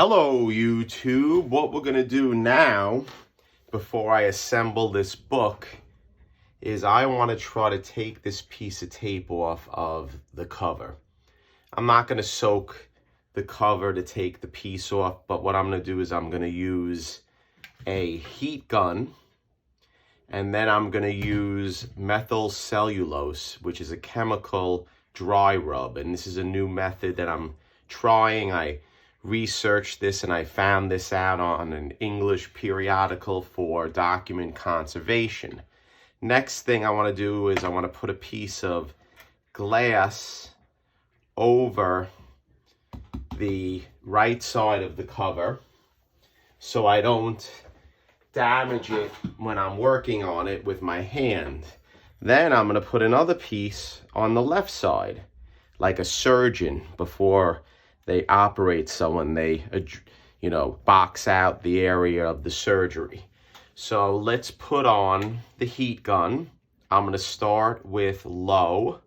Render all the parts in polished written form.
Hello YouTube. What we're gonna do now before I assemble this book is I want to try to take this piece of tape off of the cover. I'm not going to soak the cover to take the piece off, but what I'm going to do is I'm going to use a heat gun, and then I'm going to use methyl cellulose, which is a chemical dry rub, and this is a new method that I'm trying. I researched this and I found this out on an English periodical for document conservation. Next thing I want to do is I want to put a piece of glass over the right side of the cover so I don't damage it when I'm working on it with my hand. Then I'm going to put another piece on the left side, like a surgeon before they operate someone, they box out the area of the surgery. So let's put on the heat gun. I'm going to start with low.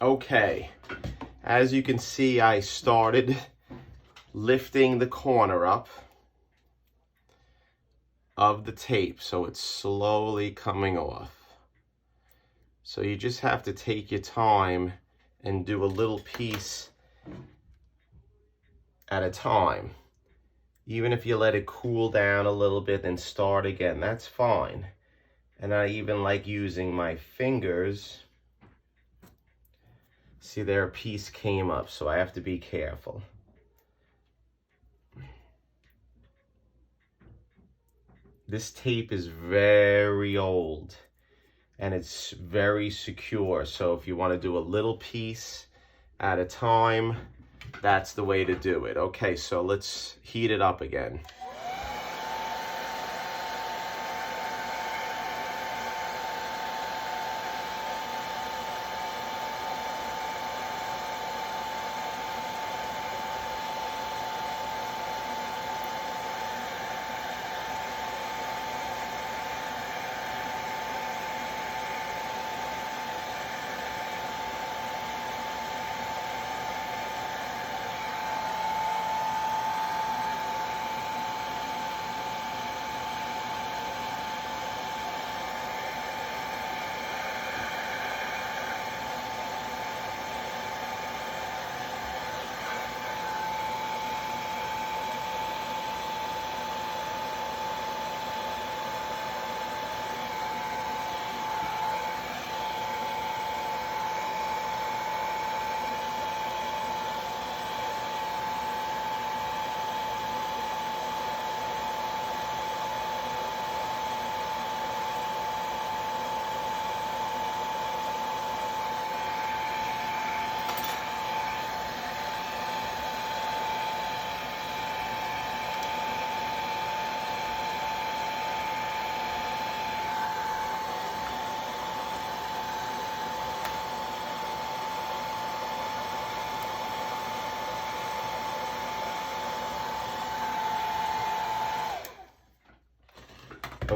Okay, as you can see, I started lifting the corner up of the tape, so it's slowly coming off. So you just have to take your time and do a little piece at a time. Even if you let it cool down a little bit and start again, that's fine. And I even like using my fingers. See, there a piece came up, so I have to be careful. This tape is very old and it's very secure, so if you want to do a little piece at a time, that's the way to do it. Okay, so let's heat it up again.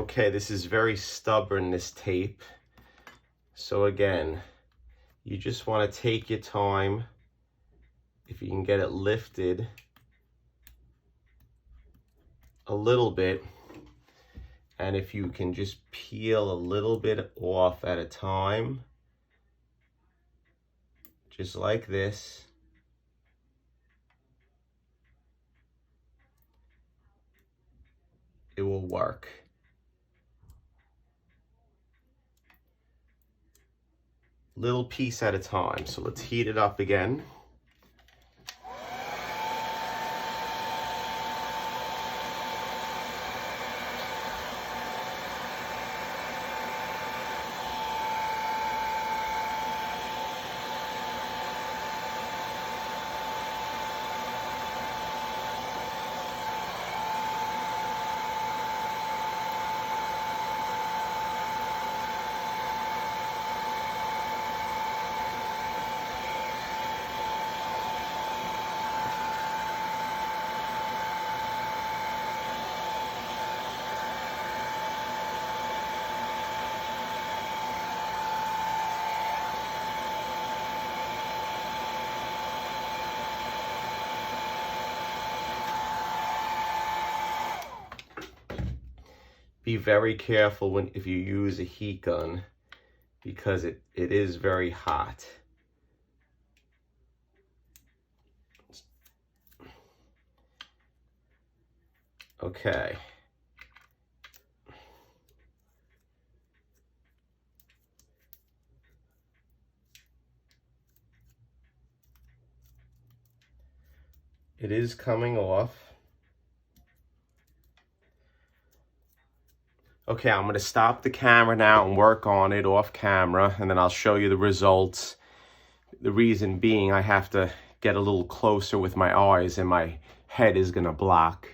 Okay, this is very stubborn, this tape. So again, you just want to take your time. If you can get it lifted a little bit, and if you can just peel a little bit off at a time, just like this. It will work. Little piece at a time. So let's heat it up again. Be very careful if you use a heat gun, because it is very hot. Okay. It is coming off. Okay, I'm going to stop the camera now and work on it off camera, and then I'll show you the results. The reason being, I have to get a little closer with my eyes, and my head is going to block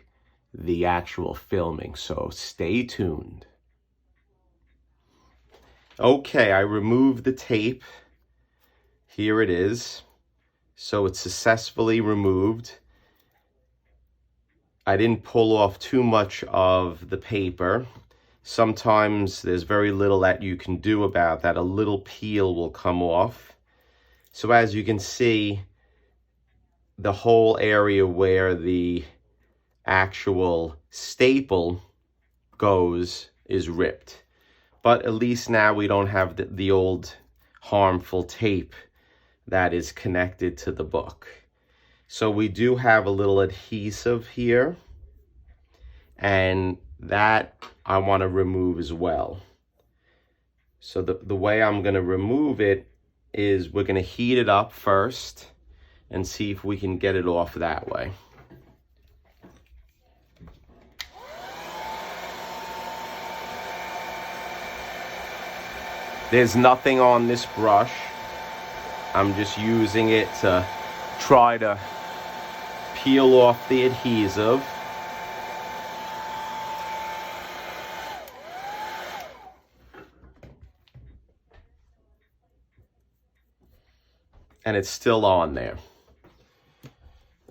the actual filming, so stay tuned. Okay, I removed the tape. Here it is. So it's successfully removed. I didn't pull off too much of the paper. Sometimes there's very little that you can do about that. A little peel will come off. So as you can see, the whole area where the actual staple goes is ripped. But at least now we don't have the old harmful tape that is connected to the book. So we do have a little adhesive here, and that I want to remove as well. So the way I'm going to remove it is we're going to heat it up first and see if we can get it off that way. There's nothing on this brush. I'm just using it to try to peel off the adhesive. And it's still on there.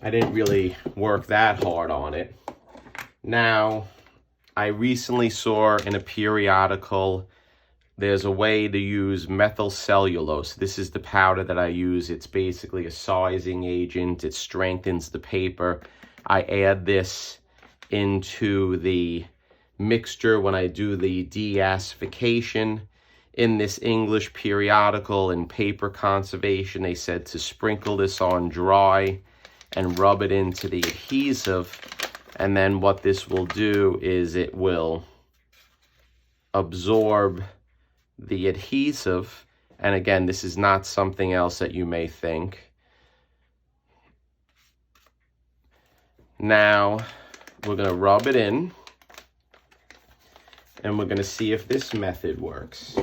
I didn't really work that hard on it. Now, I recently saw in a periodical, there's a way to use methyl cellulose. This is the powder that I use. It's basically a sizing agent. It strengthens the paper. I add this into the mixture when I do the deacidification. In this English periodical and paper conservation, they said to sprinkle this on dry and rub it into the adhesive. And then what this will do is it will absorb the adhesive. And again, this is not something else that you may think. Now, we're going to rub it in, and we're going to see if this method works.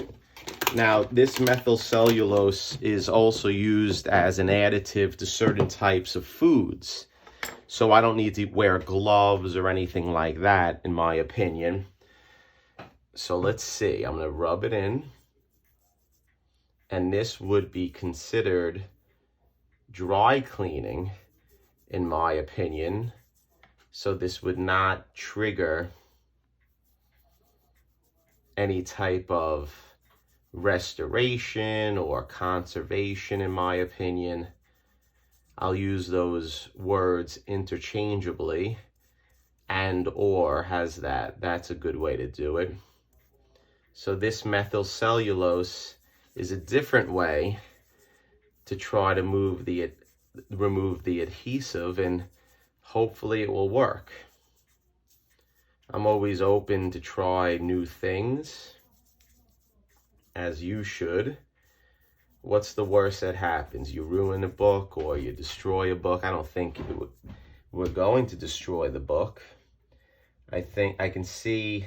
Now, this methyl cellulose is also used as an additive to certain types of foods. So I don't need to wear gloves or anything like that, in my opinion. So let's see. I'm going to rub it in. And this would be considered dry cleaning, in my opinion. So this would not trigger any type of restoration or conservation, in my opinion. I'll use those words interchangeably, and or has that. That's a good way to do it. So this methyl cellulose is a different way to try to remove the adhesive, and hopefully it will work. I'm always open to try new things, as you should. What's the worst that happens? You ruin a book or you destroy a book. I don't think we're going to destroy the book. I think I can see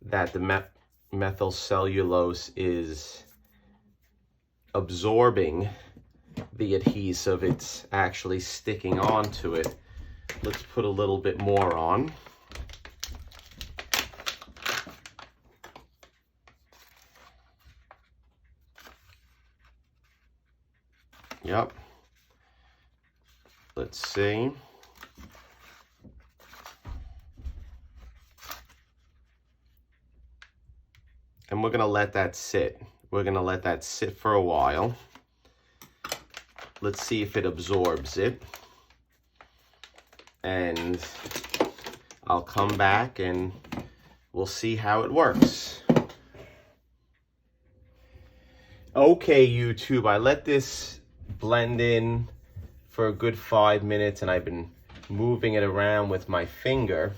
that the methyl cellulose is absorbing the adhesive. It's actually sticking onto it. Let's put a little bit more on. Yep. Let's see. And we're going to let that sit. We're going to let that sit for a while. Let's see if it absorbs it. And I'll come back and we'll see how it works. Okay, YouTube, I let this blend in for a good 5 minutes, and I've been moving it around with my finger.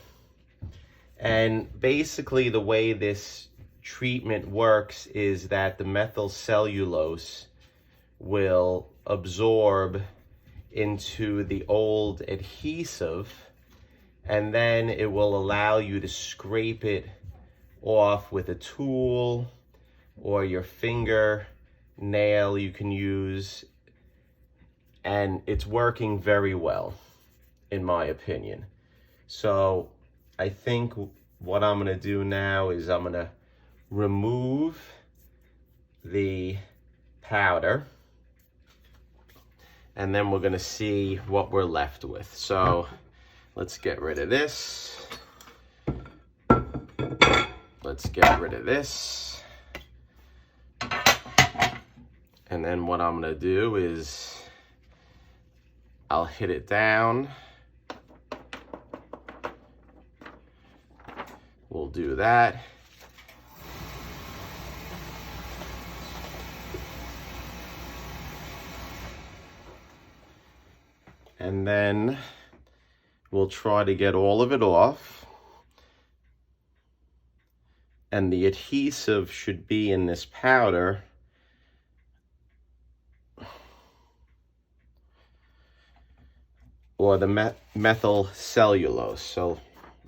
And basically the way this treatment works is that the methyl cellulose will absorb into the old adhesive, and then it will allow you to scrape it off with a tool or your finger nail you can use, and it's working very well, in my opinion. So I think what I'm going to do now is I'm going to remove the powder, and then we're going to see what we're left with. So let's get rid of this. Let's get rid of this. And then what I'm going to do is I'll hit it down. We'll do that. And then we'll try to get all of it off. And the adhesive should be in this powder. Or the methyl cellulose. So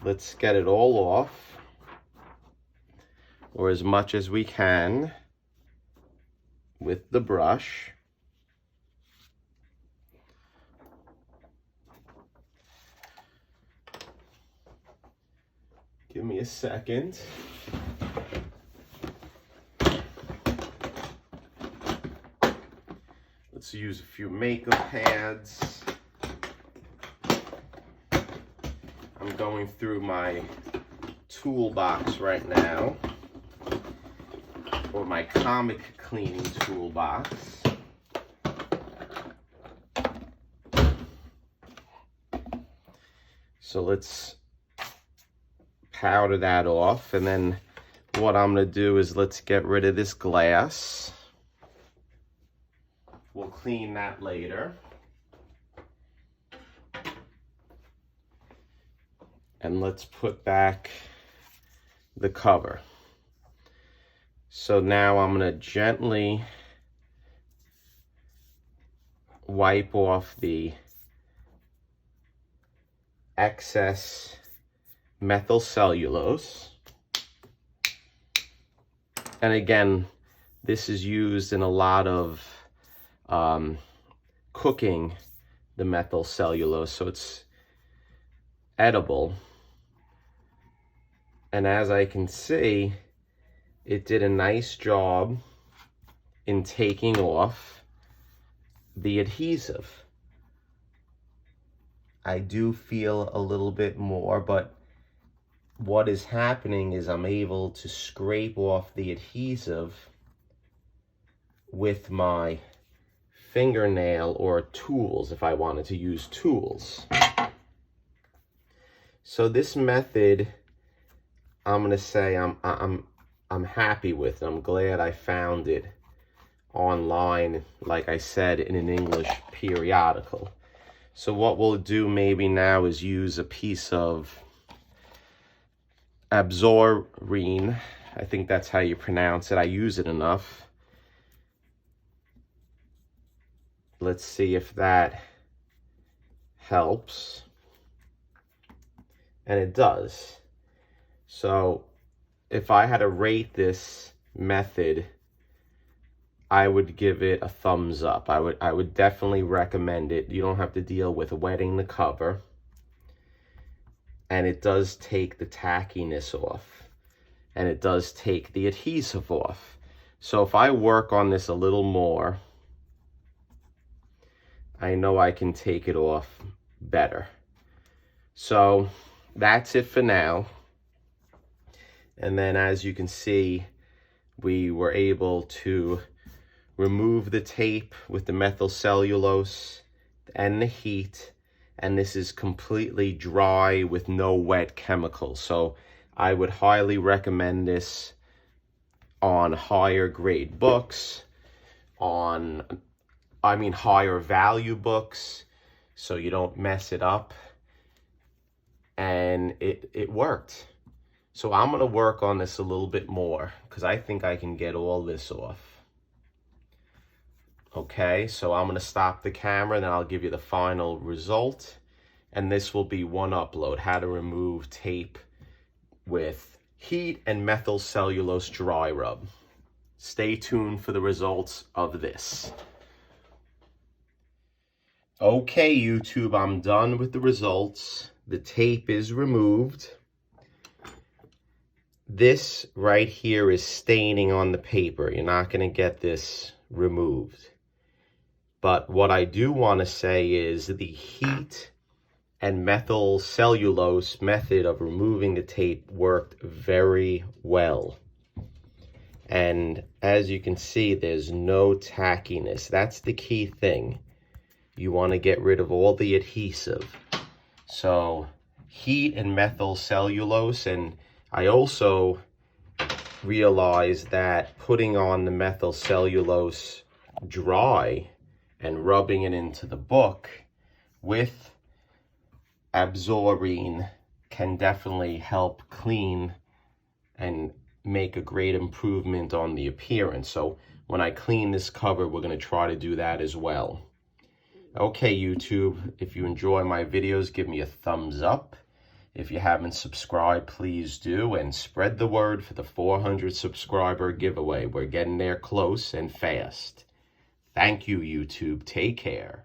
let's get it all off, or as much as we can with the brush. Give me a second. Let's use a few makeup pads. I'm going through my toolbox right now, or my comic cleaning toolbox. So let's powder that off, and then what I'm going to do is let's get rid of this glass. We'll clean that later. And let's put back the cover. So now I'm going to gently wipe off the excess methyl cellulose. And again, this is used in a lot of cooking, the methyl cellulose, so it's edible. And as I can see, it did a nice job in taking off the adhesive. I do feel a little bit more, but what is happening is I'm able to scrape off the adhesive with my fingernail or tools if I wanted to use tools. So this method, I'm gonna say I'm happy with. I'm glad I found it online, like I said, in an English periodical. So what we'll do maybe now is use a piece of Absorine. I think that's how you pronounce it. I use it enough. Let's see if that helps. And it does. So if I had to rate this method, I would give it a thumbs up. I would definitely recommend it. You don't have to deal with wetting the cover. And it does take the tackiness off. And it does take the adhesive off. So if I work on this a little more, I know I can take it off better. So that's it for now. And then as you can see, we were able to remove the tape with the methyl cellulose and the heat, and this is completely dry with no wet chemicals. So I would highly recommend this on higher grade books, on higher value books, so you don't mess it up. And it worked. So I'm gonna work on this a little bit more because I think I can get all this off. Okay, so I'm gonna stop the camera and then I'll give you the final result. And this will be one upload, how to remove tape with heat and methyl cellulose dry rub. Stay tuned for the results of this. Okay, YouTube, I'm done with the results. The tape is removed. This right here is staining on the paper. You're not going to get this removed. But what I do want to say is the heat and methyl cellulose method of removing the tape worked very well. And as you can see, there's no tackiness. That's the key thing. You want to get rid of all the adhesive. So heat and methyl cellulose, and I also realized that putting on the methyl cellulose dry and rubbing it into the book with Absorine can definitely help clean and make a great improvement on the appearance. So when I clean this cover, we're going to try to do that as well. Okay, YouTube, if you enjoy my videos, give me a thumbs up. If you haven't subscribed, please do, and spread the word for the 400 subscriber giveaway. We're getting there close and fast. Thank you, YouTube. Take care.